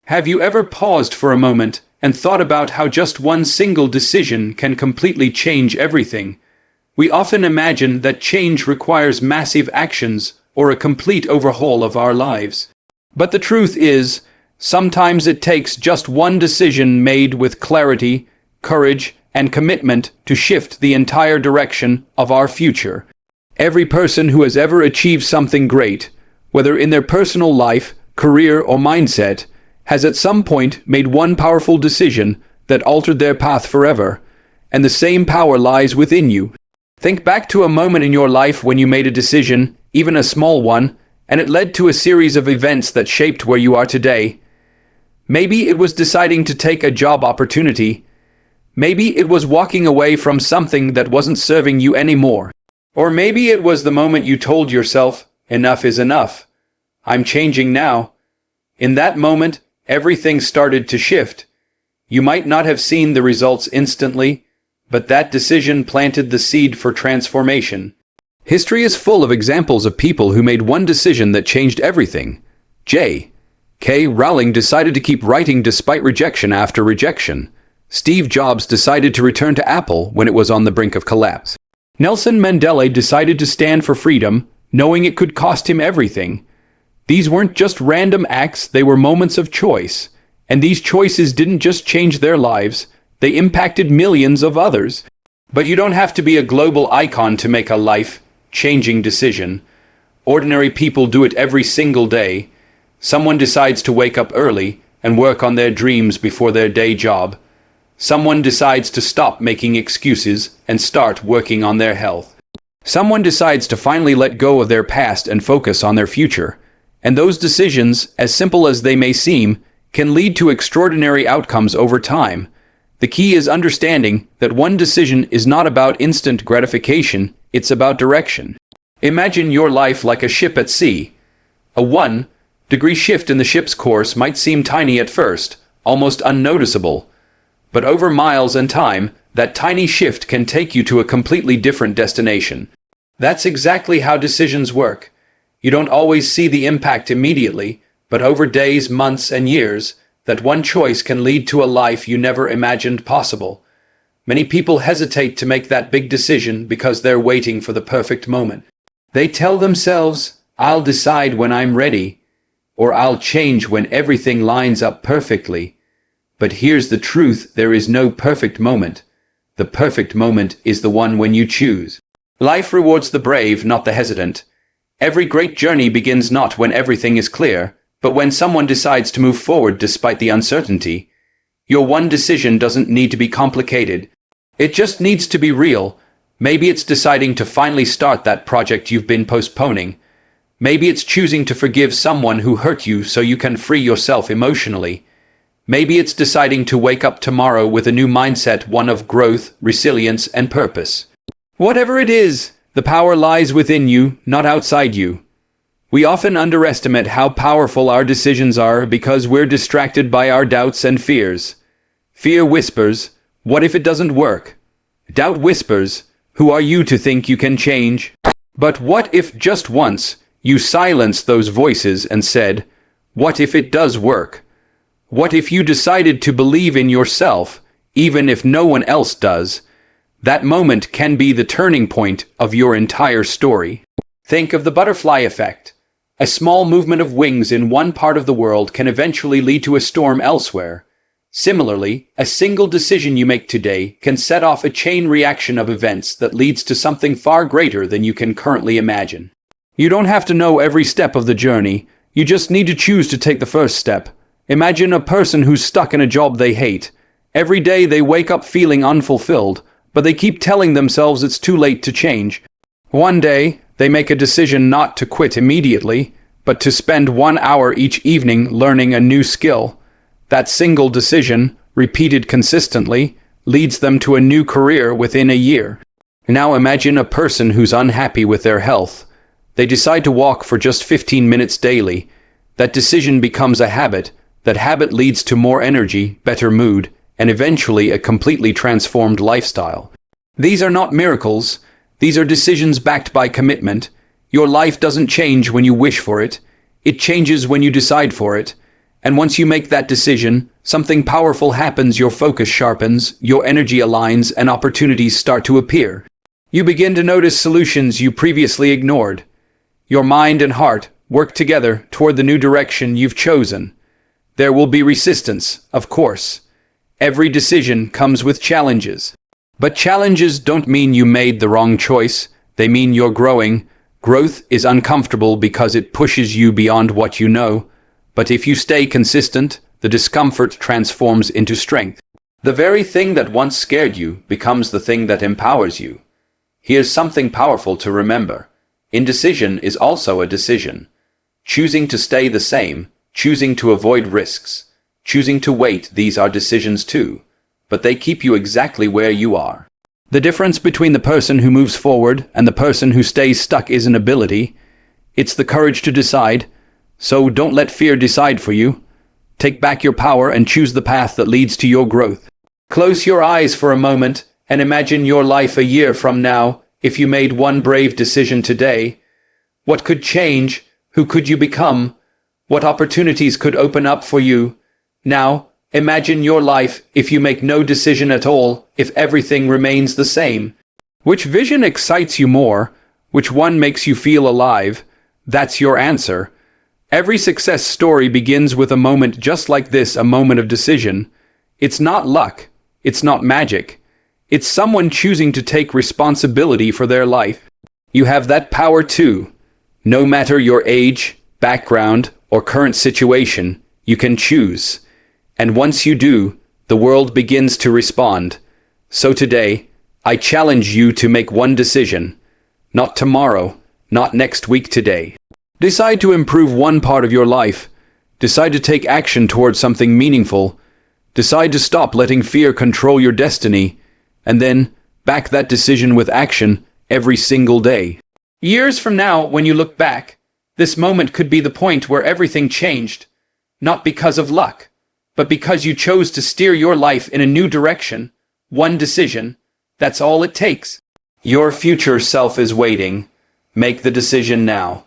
Have you ever paused for a moment and thought about how just one single decision can completely change everything? We often imagine that change requires massive actions or a complete overhaul of our lives. But the truth is, sometimes it takes just one decision made with clarity, courage, and commitment to shift the entire direction of our future. Every person who has ever achieved something great, whether in their personal life, career, or mindset, has at some point made one powerful decision that altered their path forever, and the same power lies within you. Think back to a moment in your life when you made a decision, even a small one, and it led to a series of events that shaped where you are today. Maybe it was deciding to take a job opportunity. Maybe it was walking away from something that wasn't serving you anymore. Or maybe it was the moment you told yourself, enough is enough. I'm changing now. In that moment, everything started to shift. You might not have seen the results instantly, but that decision planted the seed for transformation. History is full of examples of people who made one decision that changed everything. J.K. Rowling decided to keep writing despite rejection after rejection. Steve Jobs decided to return to Apple when it was on the brink of collapse. Nelson Mandela decided to stand for freedom, knowing it could cost him everything. These weren't just random acts, they were moments of choice. And these choices didn't just change their lives, they impacted millions of others. But you don't have to be a global icon to make a life-changing decision. Ordinary people do it every single day. Someone decides to wake up early and work on their dreams before their day job. Someone decides to stop making excuses and start working on their health. Someone decides to finally let go of their past and focus on their future. And those decisions, as simple as they may seem, can lead to extraordinary outcomes over time. The key is understanding that one decision is not about instant gratification, it's about direction. Imagine your life like a ship at sea. A 1-degree shift in the ship's course might seem tiny at first, almost unnoticeable. But over miles and time, that tiny shift can take you to a completely different destination. That's exactly how decisions work. You don't always see the impact immediately, but over days, months, and years, that one choice can lead to a life you never imagined possible. Many people hesitate to make that big decision because they're waiting for the perfect moment. They tell themselves, I'll decide when I'm ready, or I'll change when everything lines up perfectly. But here's the truth, there is no perfect moment. The perfect moment is the one when you choose. Life rewards the brave, not the hesitant. Every great journey begins not when everything is clear, but when someone decides to move forward despite the uncertainty. Your one decision doesn't need to be complicated. It just needs to be real. Maybe it's deciding to finally start that project you've been postponing. Maybe it's choosing to forgive someone who hurt you so you can free yourself emotionally. Maybe it's deciding to wake up tomorrow with a new mindset, one of growth, resilience, and purpose. Whatever it is, the power lies within you, not outside you. We often underestimate how powerful our decisions are because we're distracted by our doubts and fears. Fear whispers, what if it doesn't work? Doubt whispers, who are you to think you can change? But what if just once you silenced those voices and said, what if it does work? What if you decided to believe in yourself, even if no one else does? That moment can be the turning point of your entire story. Think of the butterfly effect. A small movement of wings in one part of the world can eventually lead to a storm elsewhere. Similarly, a single decision you make today can set off a chain reaction of events that leads to something far greater than you can currently imagine. You don't have to know every step of the journey. You just need to choose to take the first step. Imagine a person who's stuck in a job they hate. Every day they wake up feeling unfulfilled, but they keep telling themselves it's too late to change. One day, they make a decision not to quit immediately, but to spend 1 hour each evening learning a new skill. That single decision, repeated consistently, leads them to a new career within a year. Now imagine a person who's unhappy with their health. They decide to walk for just 15 minutes daily. That decision becomes a habit. That habit leads to more energy, better mood, and eventually a completely transformed lifestyle. These are not miracles. These are decisions backed by commitment. Your life doesn't change when you wish for it. It changes when you decide for it. And once you make that decision, something powerful happens. Your focus sharpens, your energy aligns, and opportunities start to appear. You begin to notice solutions you previously ignored. Your mind and heart work together toward the new direction you've chosen. There will be resistance, of course. Every decision comes with challenges. But challenges don't mean you made the wrong choice. They mean you're growing. Growth is uncomfortable because it pushes you beyond what you know. But if you stay consistent, the discomfort transforms into strength. The very thing that once scared you becomes the thing that empowers you. Here's something powerful to remember. Indecision is also a decision. Choosing to stay the same, choosing to avoid risks, choosing to wait, these are decisions too. But they keep you exactly where you are. The difference between the person who moves forward and the person who stays stuck is an ability. It's the courage to decide. So don't let fear decide for you. Take back your power and choose the path that leads to your growth. Close your eyes for a moment and imagine your life a year from now. If you made one brave decision today, what could change? Who could you become? What opportunities could open up for you? Now, imagine your life if you make no decision at all, if everything remains the same. Which vision excites you more? Which one makes you feel alive? That's your answer. Every success story begins with a moment just like this, a moment of decision. It's not luck. It's not magic. It's someone choosing to take responsibility for their life. You have that power too. No matter your age, background, or current situation, you can choose. And once you do, the world begins to respond. So today, I challenge you to make one decision. Not tomorrow, not next week, today. Decide to improve one part of your life. Decide to take action towards something meaningful. Decide to stop letting fear control your destiny. And then, back that decision with action every single day. Years from now, when you look back, this moment could be the point where everything changed. Not because of luck, but because you chose to steer your life in a new direction. One decision, that's all it takes. Your future self is waiting. Make the decision now.